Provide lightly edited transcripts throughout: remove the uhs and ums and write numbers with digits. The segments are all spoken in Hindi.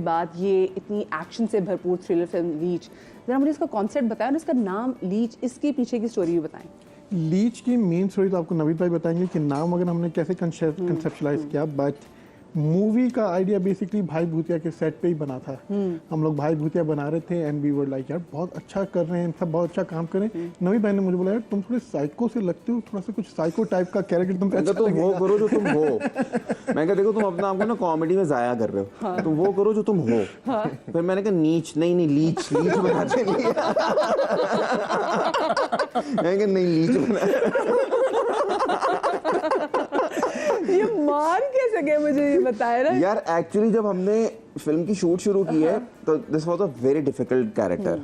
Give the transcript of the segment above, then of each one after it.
बाद ये इतनी एक्शन से भरपूर थ्रिलर फिल्म लीच, ज़रा मुझे इसका कॉन्सेप्ट बताएं और इसका नाम लीच, इसके पीछे की स्टोरी भी बताएं। लीच की मेन स्टोरी तो आपको नवीद भाई बताएंगे कि नाम अगर हमने कैसे कंसेप्शलाइज किया, बट मूवी का आइडिया बेसिकली भाई भूतिया के सेट पे ही बना था। हम लोग भाई भूतिया बना रहे थे एंड वी वर लाइक यार बहुत अच्छा कर रहे हैं, सब बहुत अच्छा काम कर रहे हैं। नवीद भाई ने मुझे बोला यार तुम थोड़े साइको से लगते हो, थोड़ा सा कुछ साइको टाइप का कैरेक्टर तुम अच्छा तुम वो करो जो तुम हो। मैं कहा देखो तुम अपने आप को ना कॉमेडी में जाया कर रहे हो, तुम वो करो जो तुम हो। फिर मैंने कहा नीच नहीं लीच बनाते नहीं। मैंने कहा नहीं लीच बना। ये मान कैसे गए मुझे ये बताया ना यार। एक्चुअली जब हमने फिल्म की शूट शुरू की है तो this was a very difficult character.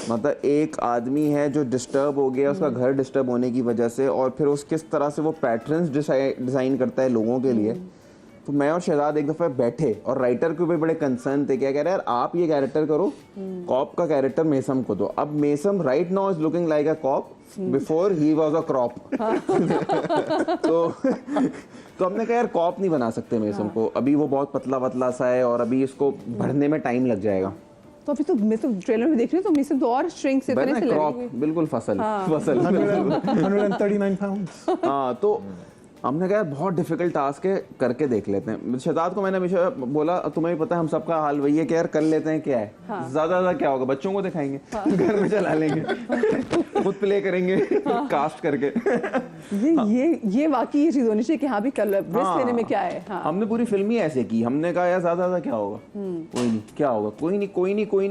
मतलब एक आदमी है जो डिस्टर्ब हो गया, उसका घर डिस्टर्ब होने की वजह से, और फिर उस किस तरह से वो पैटर्न्स डिजाइन करता है लोगों के लिए। तो मैं और शहजाद एक दफा बैठे और राइटर के भी बड़े कंसर्न थे, क्या कह रहे हैं यार आप ये कैरेक्टर करो, कॉप का कैरेक्टर मेसम को दो। अब Maisam right now is looking like a cop, before he was a crop. तो हमने कहा यार कॉप नहीं बना सकते मेसम को, अभी वो बहुत पतला पतला सा है और अभी इसको भरने में टाइम लग जाएगा। तो अभी तो मैं तो ट्रेलर में देख रही हूँ तो मिसम तो और श्रिंक से इतने से क्रॉप बिल्कुल फसल 139 पाउंड्स। हाँ, तो हमने कहा बहुत डिफिकल्ट टास्क है, करके देख लेते हैं। शहजाद को मैंने हमेशा बोला तुम्हें पता है हम सबका हाल वही है कि यार कर लेते हैं, क्या है ज्यादा क्या होगा, बच्चों को दिखाएंगे, घर में चला लेंगे, खुद प्ले करेंगे कास्ट करके। ये वाकई ये चीज होनी चाहिए कि हाँ भी कर रिस्क लेने में क्या है। हमने पूरी फिल्म ही ऐसे की, हमने कहा यार ज्यादा क्या होगा, कोई नहीं, क्या होगा,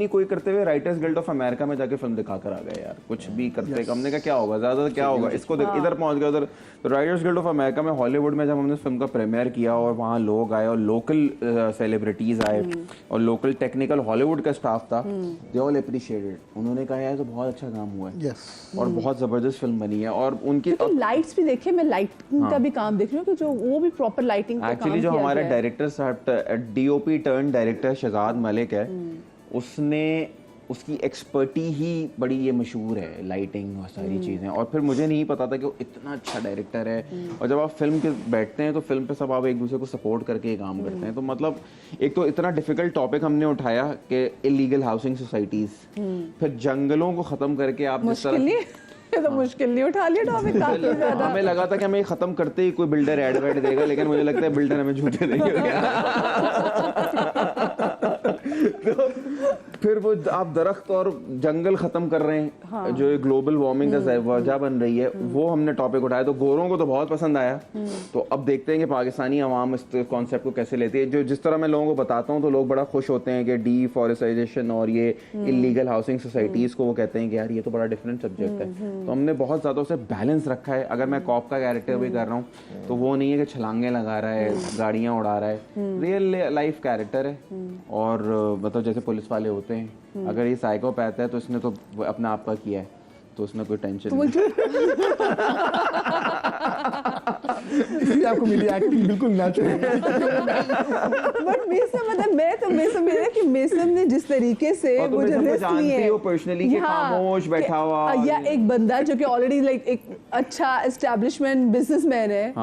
कोई करते हुए राइटर्स गिल्ड ऑफ अमेरिका में जाके फिल्म दिखा कर आ गए यार, कुछ भी करते। हमने कहा क्या होगा, ज्यादा क्या होगा, इसको इधर पहुंच गया उधर। राइटर्स गिल्ड ऑफ अमेरिका में हॉलीवुड में जब हमने फिल्म का प्रीमियर किया और वहाँ लोग आए और लोकल सेलिब्रिटीज आए और लोकल टेक्निकल हॉलीवुड का स्टाफ था, दे ऑल अप्रिशिएटेड। उन्होंने कहा यार तो बहुत अच्छा काम हुआ है और बहुत जबरदस्त फिल्म बनी है। और उनकी लाइट्स भी देखे, मैं लाइटिंग का भी काम देख रही हूँ कि जो वो भी प्रॉपर लाइटिंग का काम किया गया है। एक्चुअली जो हमारे डायरेक्टर साहब DOP turn director Shahzad Malik है, उसने उसकी एक्सपर्टी ही बड़ी ये मशहूर है, लाइटिंग और सारी चीज़ें। और फिर मुझे नहीं पता था कि वो इतना अच्छा डायरेक्टर है। और जब आप फिल्म के बैठते हैं तो फिल्म पे सब आप एक दूसरे को सपोर्ट करके काम करते हैं। तो मतलब एक तो इतना डिफिकल्ट टॉपिक हमने उठाया कि इलीगल हाउसिंग सोसाइटीज़, फिर जंगलों को ख़त्म करके आप जिस तरह तो मुश्किल नहीं उठा लिया टॉपिक काफी ज्यादा। हमें लगा था कि हमें खत्म करते ही कोई बिल्डर एड वेड देगा, लेकिन मुझे लगता है बिल्डर हमें झूठे देंगे। तो फिर वो आप दरख्त और जंगल खत्म कर रहे हैं, जो ग्लोबल वार्मिंग का वजह बन रही है, वो हमने टॉपिक उठाया। तो गोरों को तो बहुत पसंद आया। तो अब देखते हैं कि पाकिस्तानी अवाम इस कॉन्सेप्ट को कैसे लेती है। जो जिस तरह मैं लोगों को बताता हूँ तो लोग बड़ा खुश होते हैं कि डीफॉरेस्टेशन और ये इलीगल हाउसिंग सोसाइटीज को वो कहते हैं कि यार ये तो बड़ा डिफरेंट सब्जेक्ट है। तो हमने बहुत ज़्यादा उसे बैलेंस रखा है। अगर मैं कॉप का कैरेक्टर भी कर रहा हूँ तो वो नहीं है कि छलांगे लगा रहा है, गाड़ियाँ उड़ा रहा है, रियल लाइफ कैरेक्टर है। और मतलब जैसे पुलिस वाले होते हैं, अगर ये साइकोपैथ है तो इसने तो अपने आप का किया है, तो उसमें कोई टेंशन नहीं। इसलिए आपको मेरी एक्टिंग बिल्कुल नेचुरल। बट मेसम है कि मेसम ने जिस तरीके से वो जो रिस्क लिए है पर्सनली कि खामोश बैठा हुआ, या एक बंदा जो कि ऑलरेडी लाइक एक अच्छा एस्टैब्लिशमेंट बिजनेसमैन है,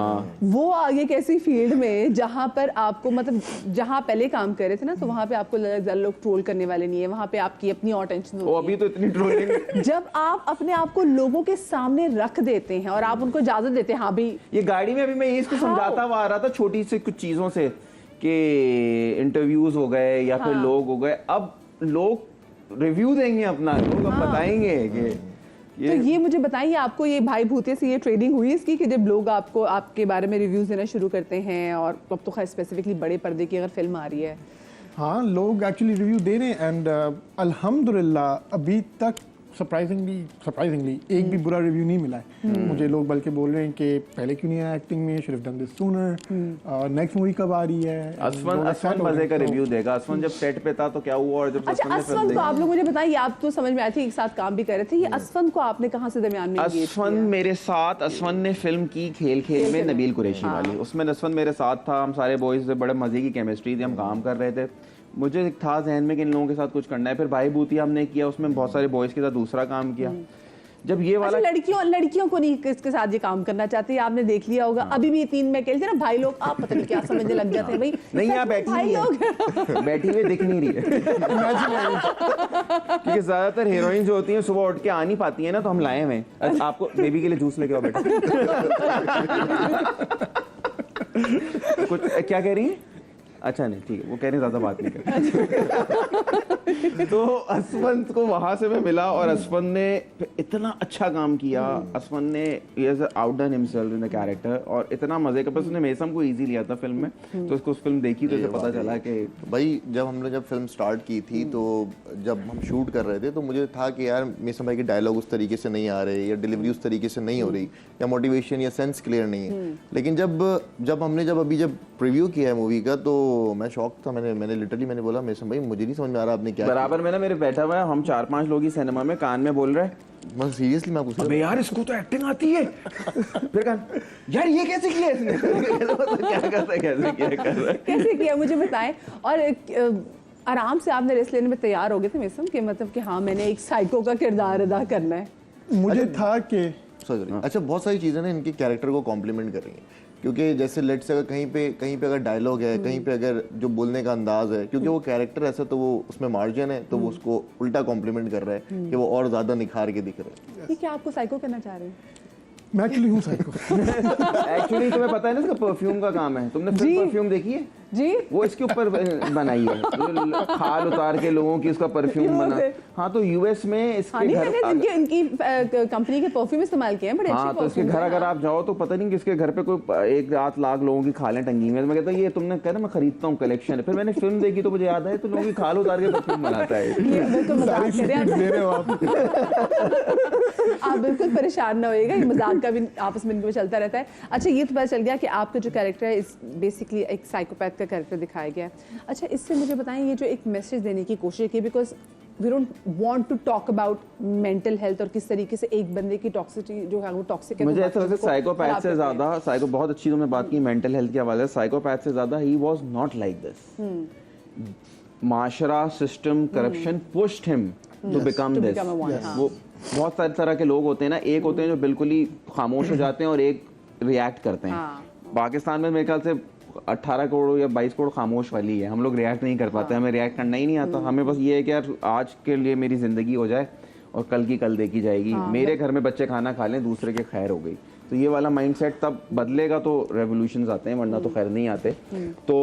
वो आगे एक ऐसी फील्ड में जहां पर आपको मतलब जहां पहले काम कर रहे थे ना, तो वहां पे आपको लोग ट्रोल करने वाले नहीं है, वहां पे आपकी अपनी और टेंशन होती है। अभी तो इतनी ट्रोलिंग। जब आप अपने आप को लोगों के सामने रख देते हैं और आप उनको इजाजत देते हैं, हाँ भी ये गाड़ी में अभी मैं इसको समझाता हुआ आ रहा था छोटी सी कुछ चीजों से कि इंटरव्यूज हो गए या फिर लोग हो गए, अब लोग रिव्यू देंगे अपना, लोग अब बताएंगे कि तो ये मुझे बताइए, आपको ये भाई भूतिया से ये ट्रेडिंग हुई इसकी कि जब लोग आपको आपके बारे में रिव्यूज देना शुरू करते हैं, और अब तो खैर स्पेसिफिकली बड़े पर्दे की अगर फिल्म आ रही है? हाँ, लोग एक्चुअली रिव्यू दे रहे हैं एंड अल्हम्दुलिल्लाह अभी तक सरप्राइजिंगली एक भी बुरा रिव्यू नहीं मिला है मुझे। लोग बल्कि बोल रहे हैं कि पहले क्यों नहीं आया एक्टिंग में, should have done this sooner, next movie कब आ रही है। असफन मजे का रिव्यू देगा। असफन जब सेट पे था तो क्या हुआ, और जब असफन को आप लोग मुझे बताइए, आप तो समझ में आए थे, एक साथ काम भी कर रहे थे, ये असफन को आपने कहाँ से दरमियान में? असफन मेरे साथ, असफन ने फिल्म की खेल में नबील कुरैशी वाली, उसमें असफन मेरे साथ था। हम सारे बॉयज से बड़े मजे की केमिस्ट्री थी, हम काम कर रहे थे। मुझे था जहन में कि इन लोगों के साथ कुछ करना है। फिर भाई भूतिया हमने किया, उसमें बहुत सारे बॉयज़ के साथ दूसरा काम किया। जब ये वाला लड़कियों को नहीं इसके साथ ये काम करना चाहती, आपने देख लिया होगा। अभी भी 3 में खेलते ना भाई लोग, आप पता नहीं क्या समझने लग जाते हैं भाई। नहीं, यहाँ बैठी भाई लोग बैठी हुई दिख नहीं रही है क्योंकि ज्यादातर हीरोइन जो होती हैं सुबह उठ के आ नहीं पाती है ना, तो हम लाए हुए हैं। अच्छा, आपको बेबी के लिए जूस लेके आओ बेटा। कुछ क्या कह रही है? अच्छा नहीं, ठीक है, वो कह रहे ज्यादा बात नहीं कर। तो असफंद को वहां से मैं मिला और असफंद ने इतना अच्छा काम किया। असफंद ने आउटडन हिमसेल्फ इन द कैरेक्टर और इतना मजे का, बस उसने मेसम को इजी लिया था फिल्म में, तो उसको उस फिल्म देखी तो उसे पता चला कि भाई जब फिल्म स्टार्ट की थी तो जब हम शूट कर रहे थे तो मुझे था कि यार मेसम भाई के डायलॉग उस तरीके से नहीं आ रहे या डिलीवरी उस तरीके से नहीं हो रही या मोटिवेशन या सेंस क्लियर नहीं है। लेकिन जब हमने प्रीव्यू किया है मूवी का तो मैं शॉक था। मैंने लिटरली बोला मेसम भाई मुझे नहीं समझ में आ रहा आपने क्या बराबर में ना मेरे बैठा हुआ है, हम 4-5 लोग ही सिनेमा में कान में बोल रहे हैं, मैं सीरियसली मैं पूछ रहा अबे यार इसको तो एक्टिंग आती है। फिर कान यार ये कैसे किया इसने? क्या करता है, कैसे किया मुझे बताएं। और आराम से आपने रेस्ट लेने में तैयार हो गए थे मेसम कि मतलब कि हाँ मैंने एक साइको का किरदार अदा करना है। मुझे था कि अच्छा बहुत सारी चीज़ें ना इनके कैरेक्टर को कॉम्प्लीमेंट कर रही हैं, क्योंकि जैसे लेट्स से अगर कहीं पे अगर डायलॉग है, कहीं पे अगर जो बोलने का अंदाज है, क्योंकि वो कैरेक्टर ऐसा तो वो उसमें मार्जिन है तो वो उसको उल्टा कॉम्प्लीमेंट कर रहा है कि वो और ज़्यादा निखार के दिख रहा है। ये क्या आपको साइको करना चाह रहे हैं? मैं एक्चुअली हूँ साइको। एक्चुअली तुम्हें पता है ना इसका परफ्यूम का काम है। तुमने फिल्म परफ्यूम देखी है? जी वो इसके ऊपर बनाई है, खाल उतार के लोगों की उसका परफ्यूम बना। हाँ तो यूएस में इसके घर इनकी कंपनी के परफ्यूम इस्तेमाल किए हैं बड़े अच्छे। हाँ तो इसके घर अगर आप जाओ तो पता नहीं किसके घर पे कोई 1-8 लाख लोगों की खालें टंगी हुई है। मैं कहता ये तुमने कहा ना मैं खरीदता हूँ कलेक्शन है। फिर मैंने फिल्म देखी तो मुझे याद आया तो लोगों की खाल उतार के परफ्यूम बनाता है। आप बिल्कुल परेशान ना होइएगा, मजाक का भी आपस में इनके चलता रहता है। अच्छा ये तो पता चल गया कि आपका जो कैरेक्टर है इस बेसिकली एक साइकोपैथ का कैरेक्टर दिखाया गया है। अच्छा इससे मुझे बताएं ये जो एक मैसेज देने की कोशिश की, because we don't want to talk about mental health और किस तरीके से एक बंदे की टॉक्सिसिटी जो है वो टॉक्सिक है। मुझे ऐसा लगता है साइकोपैथ से ज्यादा साइको बहुत अच्छी तुमने बात की मेंटल हेल्थ के हवाले से, साइकोपैथ से ज्यादा he was not like this. माशरा system corruption pushed him to become this. वो बहुत सारे तरह के लोग होते हैं ना, एक होते हैं जो बिल्कुल ही खामोश हो जाते हैं और एक रिएक्ट करते हैं। पाकिस्तान में मेरे ख्याल से 18 करोड़ या 22 करोड़ खामोश वाली है। हम लोग रिएक्ट नहीं कर पाते, हमें रिएक्ट करना ही नहीं आता। हमें बस ये है कि यार आज के लिए मेरी जिंदगी हो जाए और कल की कल देखी जाएगी। मेरे घर में बच्चे खाना खा लें, दूसरे के खैर हो गई। तो ये वाला माइंडसेट तब बदलेगा तो रेवोल्यूशंस आते हैं, वरना तो खैर नहीं आते। तो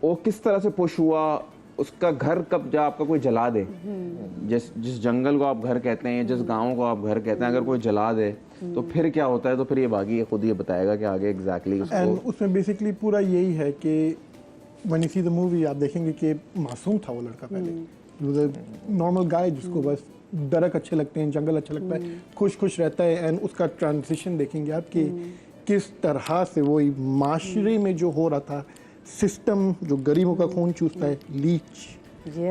वो किस तरह से पुश हुआ, उसका घर कब जा आपका कोई जला दे, जिस जंगल को आप घर कहते हैं, जिस गांव को आप घर कहते हैं, अगर कोई जला दे तो फिर क्या होता है? तो फिर ये बागी खुद ये बताएगा कि आगे एग्जैक्टली एंड उसमें बेसिकली पूरा यही है कि when you see the movie आप देखेंगे कि मासूम था वो लड़का पहले, नॉर्मल गाय जिसको बस दरख्त अच्छे लगते हैं, जंगल अच्छा लगता है, खुश रहता है। एंड उसका ट्रांजिशन देखेंगे आप कि किस तरह से वो माशरे में जो हो रहा था, सिस्टम जो गरीबों का खून चूसता है, लीच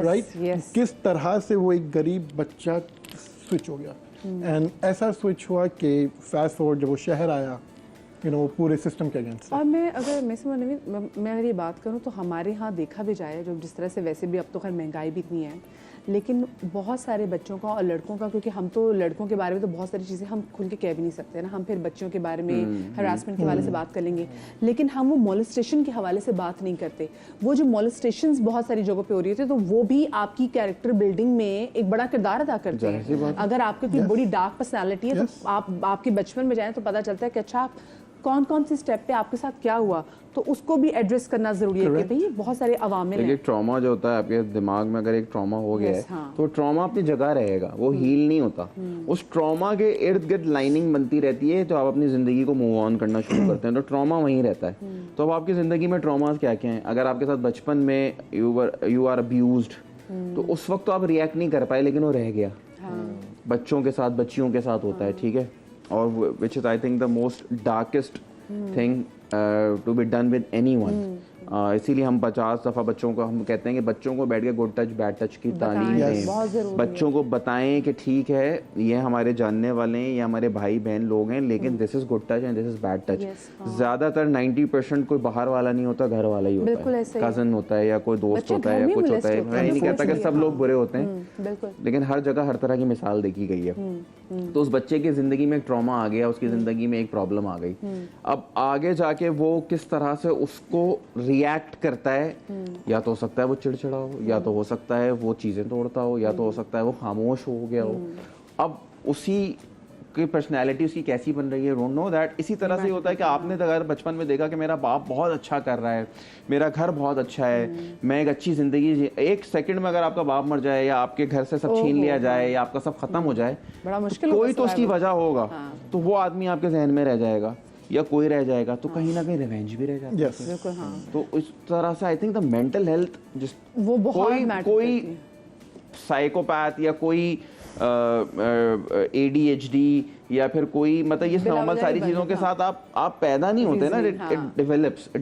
राइट, किस तरह से वो एक गरीब बच्चा स्विच हो गया। एंड ऐसा स्विच हुआ कि फास्ट फॉरवर्ड जब वो शहर आया, पूरे सिस्टम के अगेंस्ट। और मैं अगर ये बात करूं तो हमारे यहाँ देखा भी जाए, जो जिस तरह से वैसे भी अब तो खैर महंगाई भी इतनी है, लेकिन बहुत सारे बच्चों का और लड़कों का, क्योंकि हम तो लड़कों के बारे में तो बहुत सारी चीज़ें हम खुल के कह भी नहीं सकते ना, हम फिर बच्चों के बारे में हरासमेंट के हवाले से बात कर लेंगे, लेकिन हम वो मोलेस्टेशन के हवाले से बात नहीं करते। वो जो मोलेस्टेशन बहुत सारी जगहों पे हो रही होती है, तो वो भी आपकी कैरेक्टर बिल्डिंग में एक बड़ा किरदार अदा करते हैं। अगर आपकी कोई बड़ी डार्क पर्सनैलिटी है तो आप आपके बचपन में जाएँ तो पता चलता है कि अच्छा कौन कौन सी स्टेप पे आपके साथ क्या हुआ, तो उसको भी एड्रेस करना जरूरी है कि भाई बहुत सारे अवामिल हैं। ट्रॉमा जो होता है आपके दिमाग में, अगर एक ट्रॉमा हो गया है तो ट्रॉमा अपनी जगह रहेगा, वो हील नहीं होता। उस ट्रॉमा के इर्द गिर्द लाइनिंग बनती रहती है, तो आप अपनी जिंदगी को मूव ऑन करना शुरू करते हैं, तो ट्रॉमा वहीं रहता है। तो अब आपकी जिंदगी में ट्रॉमास क्या क्या हैं? अगर आपके साथ बचपन में यू आर अब्यूज्ड, तो उस वक्त तो आप रिएक्ट नहीं कर पाए, लेकिन वो रह गया। बच्चों के साथ, बच्चियों के साथ होता है, ठीक है। और which is I think the most darkest thing to be done with anyone. इसीलिए हम 50 दफ़ा बच्चों को हम कहते हैं कि बच्चों को बैठ के गुड टच बैड टच की तालीम बताएं, बहुत दें, ज़रूरी बच्चों को बताएं कि ठीक है ये हमारे जानने वाले हैं, ये हमारे भाई बहन लोग हैं, लेकिन this is good touch and this is bad touch. ज़्यादातर 90% कोई बाहर वाला नहीं होता, घर वाला ही होता बिल्कुल है, ऐसे ही। कज़न होता है या कोई दोस्त बच्चे होता घर है या में कुछ molest होता है। होते मैं हैं, नहीं कहता कि सब लोग बुरे होते हैं, बिल्कुल। लेकिन हर जगह हर तरह की मिसाल देखी गई है। तो उस बच्चे की ज़िंदगी में एक ट्रॉमा आ गया, उसकी ज़िंदगी में एक प्रॉब्लम आ गई। अब आगे जाके वो किस तरह से उसको रिएक्ट करता है, या तो हो सकता है वो चिड़चिड़ा हो, या तो हो सकता है वो चीज़ें तोड़ता हो, या तो हो सकता है वो खामोश हो गया हो। अब उसी की पर्सनैलिटी उसकी कैसी बन रही है, डोंट नो दैट। इसी तरह से होता है कि आपने अगर बचपन में देखा कि मेरा बाप बहुत अच्छा कर रहा है, मेरा घर बहुत अच्छा है, मैं एक अच्छी ज़िंदगी, एक सेकंड में अगर आपका बाप मर जाए या आपके घर से सब छीन लिया जाए या आपका सब खत्म हो जाए, बड़ा मुश्किल कोई तो उसकी वजह होगा, तो वो आदमी आपके जहन में रह जाएगा या कोई रह जाएगा, तो कहीं ना कहीं रिवेंज भी रह जाती है। बिल्कुल, हाँ। तो इस तरह से आई थिंक द मेंटल हेल्थ जिस वो बहुत मैटर कोई करती है। साइकोपैथ या कोई ADHD या फिर कोई मतलब ये नॉर्मल सारी चीजों के साथ आप पैदा नहीं होते ना, इट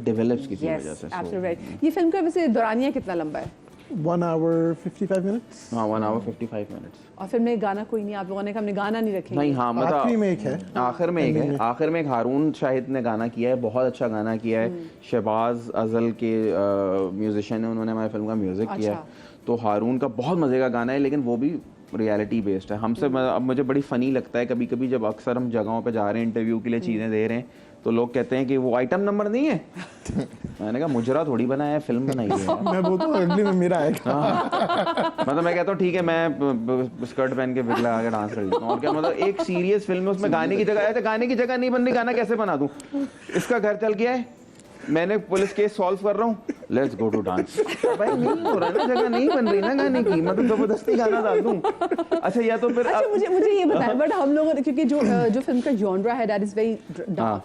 डेवलप्स किसी वजह से। Absolutely right. ये फिल्म का वैसे दौरानिया कितना लंबा है? 1 hour 55 minutes। हाँ 1 hour 55 minutes। और फिल्म में गाना कोई नहीं, आप लोगों ने कहा हमने गाना नहीं रखेंगे। नहीं, हाँ आखिरी में एक है, आखिर में एक है, आखिर में एक हारून शाहिद ने गाना किया है, बहुत अच्छा गाना किया है। शहबाज अजल के म्यूजिशियन है, उन्होंने हमारी फिल्म का म्यूजिक किया है। तो हारून का बहुत मजे का गाना है, लेकिन वो भी रियलिटी बेस्ड है। हमसे अब मुझे बड़ी फ़नी लगता है कभी कभी जब अक्सर हम जगहों पे जा रहे हैं, इंटरव्यू के लिए चीज़ें दे रहे हैं, तो लोग कहते हैं कि वो आइटम नंबर नहीं है। मैंने कहा मुजरा थोड़ी बनाया है, फिल्म बनाई है। मैं बोलता हूँ अगले में मेरा आएगा। मतलब मैं कहता हूँ ठीक है, मैं स्कर्ट पहन के विग लगा के डांस कर लेता हूँ, और क्या मतलब एक सीरियस फिल्म में उसमें गाने की जगह है, गाने की जगह नहीं बन रही, गाना कैसे बना दूँ? इसका घर चल गया है, मैंने पुलिस केस सॉल्व कर रहा हूँ, लेट्स गो टू डांस। भाई नहीं हो रहा ना, जगह नहीं बन रही ना गाने की, मतलब जबरदस्ती गाना डाल दूँ। अच्छा या तो फिर अच्छा मुझे ये बताएं, बट हम लोगों ने क्योंकि जो फिल्म का जॉनरा है दैट इज वेरी डार्क,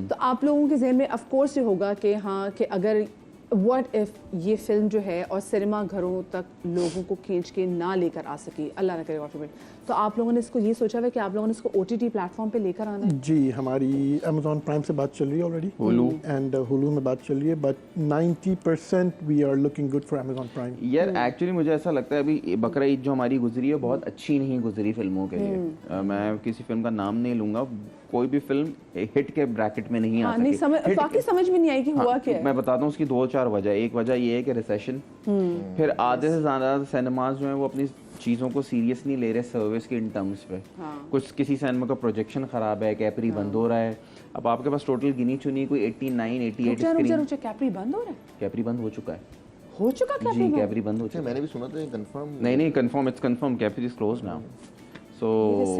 तो आप लोगों के जहन में ऑफ कोर्स ये होगा कि हाँ कि अगर व्हाट इफ ये फिल्म जो है और सिनेमा घरों तक लोगों को खींच के ना लेकर आ सकी, अल्लाह ना करे गॉड फॉरबिड, तो आप लोगों ने इसको ये सोचा हुआ है कि आप लोगों ने इसको OTT प्लेटफॉर्म पे लेकर आना है? जी, हमारी Amazon प्राइम से बात चल रही है ऑलरेडी, Hulu एंड Hulu में बात चल रही है, but 90% we are looking good for Amazon Prime. यार एक्चुअली मुझे ऐसा लगता है अभी बकरा ईद जो हमारी गुजरी है बहुत अच्छी नहीं गुजरी फिल्मों के लिए। मैं किसी फिल्म का नाम नहीं लूंगा, कोई भी फिल्म हिट के ब्रैकेट में नहीं आ सकी। बाकी समझ में नहीं आई कि हुआ क्या है। मैं बताता हूँ उसकी 2-4 वजह। एक वजह ये है कि रिसेशन, फिर आधे से ज़्यादा सिनेमाज जो हैं वो अपनी चीज़ों को सीरियस नहीं ले रहे सर्विस के इन टर्म्स पे। कुछ किसी सिनेमा का प्रोजेक्शन खराब है, कैपरी बंद हो रहा है। अब आपके पास टोटल गिनी चुनी कोई 89, 88 स्क्रीन। कैपरी बंद हो रहा है? कैपरी बंद हो चुका है, हो चुका कैपरी? जी कैपरी बंद हो चुका है। मैंने भी सुना था, कंफर्म नहीं confirm, it's confirm, Capri is close now. So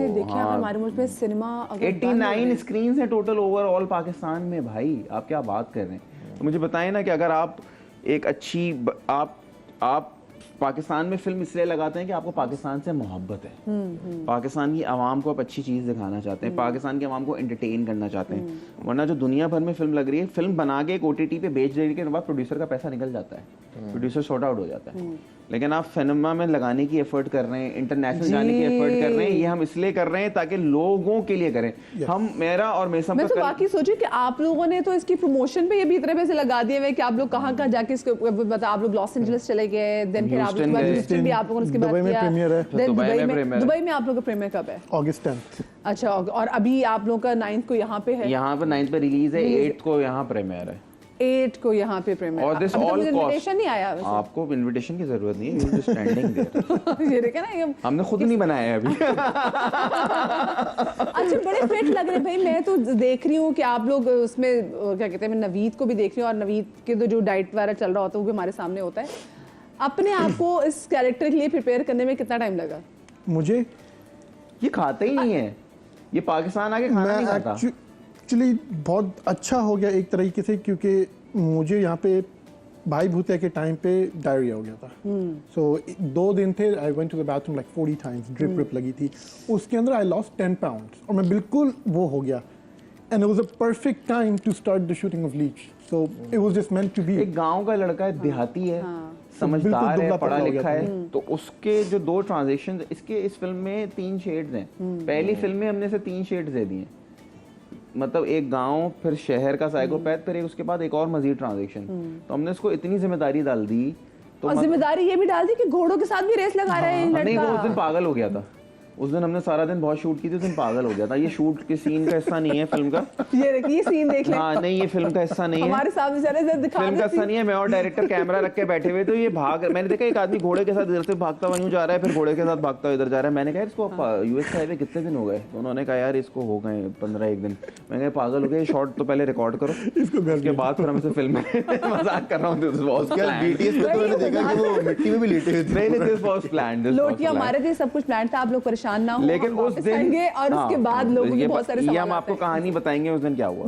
देखिए हमारे मुल्क में सिनेमा 89 स्क्रीन्स हैं टोटल ओवरऑल पाकिस्तान में। भाई आप क्या बात कर रहे हैं? तो मुझे बताएं ना कि अगर आप एक अच्छी आप पाकिस्तान में फिल्म इसलिए लगाते हैं कि आपको पाकिस्तान से मोहब्बत है, पाकिस्तान की आवाम को आप अच्छी चीज़ दिखाना चाहते हैं, पाकिस्तान की आवाम को एंटरटेन करना चाहते हैं। वरना जो दुनिया भर में फिल्म लग रही है, फिल्म बना के एक OTT पे बेच देने के बाद प्रोड्यूसर का पैसा निकल जाता है, प्रोड्यूसर शॉर्ट आउट हो जाता है। लेकिन आप सिनेमा में लगाने की एफर्ट कर रहे हैं, इंटरनेशनल जाने की एफर्ट कर रहे हैं, ये हम इसलिए कर रहे हैं ताकि लोगों के लिए करें। हम मेरा और मेसम मैं तो बाकी सोची कि आप लोगों ने तो इसकी प्रमोशन पे ये भी इतने पैसे लगा दिए हुए कि आप लोग कहाँ जाके इसको बता, आप लोग लॉस एंजलिस चले गए, देन फिर आप ह्यूस्टन भी आप लोगों ने उसके बाद दुबई में प्रीमियर है। दुबई में आप लोगों का प्रीमियर कब है? August 10th। अच्छा, और अभी आप लोगों का 9th को यहाँ पे है? यहाँ पर 9th पे रिलीज है, 8th को यहाँ प्रीमियर है, 8 को यहाँ पे प्रीमियर। और दिस ऑल इनविटेशन नहीं आया वैसे? आपको इनविटेशन की जरूरत नहीं है, यू जस्ट स्टैंडिंग देयर। ये देखे ना, ये हमने खुद नहीं बनाया है अभी। अच्छा बड़े फिट लग रहे भाई। मैं तो देख रही हूँ कि आप लोग उसमें क्या कहते हैं, मैं नवीद को भी देख रही हूँ, और नवीद के तो जो डाइट वगैरह चल रहा होता है वो भी हमारे सामने होता है। अपने आप को इस कैरेक्टर के लिए प्रिपेयर करने में कितना टाइम लगा? मुझे ये खाता ही नहीं है, ये पाकिस्तान आके खाना नहीं खाता। एक्चुअली बहुत अच्छा हो गया एक तरीके से, क्योंकि मुझे यहाँ पे भाई भूतिया के टाइम पे डायरिया हो गया था। सो 2 दिन थे, I went to the bathroom like 40 times, ड्रिप लगी थी। उसके अंदर आई लॉस्ट 10 pounds और मैं बिल्कुल वो हो गया। And it was a perfect time to start the shooting of Leech, so it was just meant to be. एक गांव का लड़का है, देहाती है, समझदार है, पढ़ा लिखा है, तो उसके जो 2 ट्रांजेक्शन, इसके इस फिल्म में 3 शेड्स हैं। पहली फिल्म में हमने से 3 शेड्स दे दिए, मतलब एक गांव फिर शहर का साइकोपैथ फिर एक उसके बाद एक और मजीद ट्रांजेक्शन। तो हमने उसको इतनी जिम्मेदारी डाल दी तो और जिम्मेदारी ये भी डाल दी कि घोड़ों के साथ भी रेस लगा रहा है ये नहीं, वो उस दिन लड़का। पागल हो गया था। उस दिन हमने सारा दिन बहुत शूट की थी, उस दिन पागल हो गया था। ये शूट के सीन का हिस्सा नहीं है फिल्म का। ये देखिए ये सीन देख ले, हाँ नहीं, ये फिल्म का हिस्सा नहीं है, हमारे सामने चले जरा दिखा फिल्म दे का हिस्सा scene। नहीं है। मैं और डायरेक्टर कैमरा रख के बैठे हुए, तो ये मैंने देखा एक आदमी घोड़े के साथ इधर से भागता हुआ यूं जा रहा है, फिर घोड़े के साथ भागता हुआ इधर जा रहा है। मैंने कहा इसको यूएस हाईवे कितने दिन हो गए? तो उन्होंने कहा यार इसको हो गए 15-1 दिन। मैंने कहा पागल हो गए, शॉट तो पहले रिकॉर्ड करो, इसके बाद फिर हम इसे फिल्म में मजाक कर रहा हूँ। बीटीएस पे तो मैंने देखा कि वो मिट्टी में भी लेटे हुए थे। नहीं, दिस वाज प्लान्ड, लोटियां मारे थे, सब कुछ प्लान था, आप लोग परेशान ना हो। लेकिन हम उस वापस दिन आएंगे और उसके बाद लोगों के बहुत सारे ये सवाल हम आपको आते हैं। कहानी बताएंगे उस दिन क्या हुआ।